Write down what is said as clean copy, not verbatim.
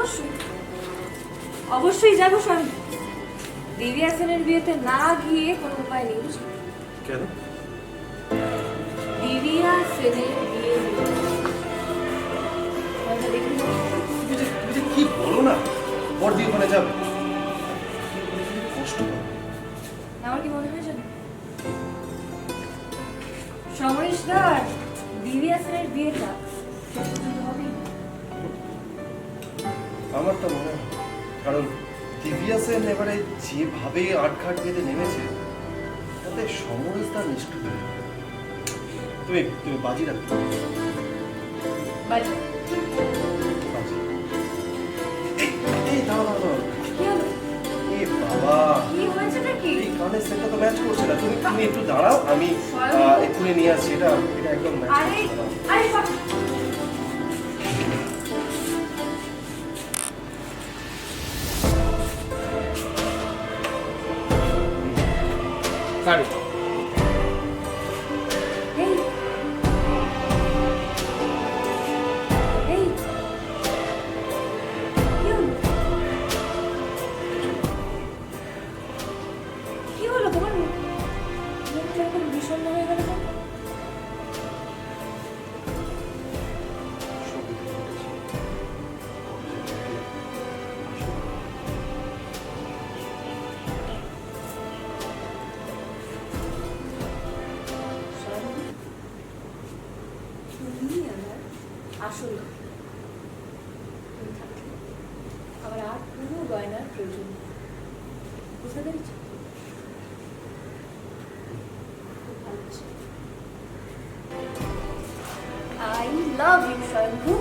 অবশ্যই অবশ্যই যাবো স্বয়ম্ভু। দেবী হাসানের বিয়েতে না গিয়ে কোনো উপায় নেই, বুঝলি? কেন? দেবী হাসানের বিয়ে দেখি না। তুমি যে কি বলো না, বড়দি ওখানে যাবে, কষ্ট হবে। আমার কি মনে হয় জানো, সমরেশ দার দেবী হাসানের বিয়েটা শেষ পর্যন্ত হবেই না। আমার তো মনে হয়, কারণ দিব্যা সেন এবারে যেভাবে আটঘাট বেঁধে নেমেছে, তাতে সমরেশ তার নিষ্ঠুর। তুমি তুমি বাজি রাখতে বাজি। বাজি। এই দাঁড়াও দাঁড়াও দাঁড়াও। কি হলো? এ বাবা, কি হয়েছে নাকি? এই কানের সেটটা তো ম্যাচ করছে না। তুমি একটু দাঁড়াও, আমি এক্ষুনি নিয়ে আসছি। এটা এটা একদম ম্যাচ আরে করছে না। আরে বাবা। গাড়ি এই এই কি হলো? কি হলো তোমার? মুখটা এরকম বিষণ্ণ হয়ে গেল কেন? তুমি আমার আসল ঘর। তুমি থাকলে আমার আর কোনো গয়নার প্রয়োজন নেই। বুঝতে পেরেছ? খুব ভালো ছিল। I love you, Shangu.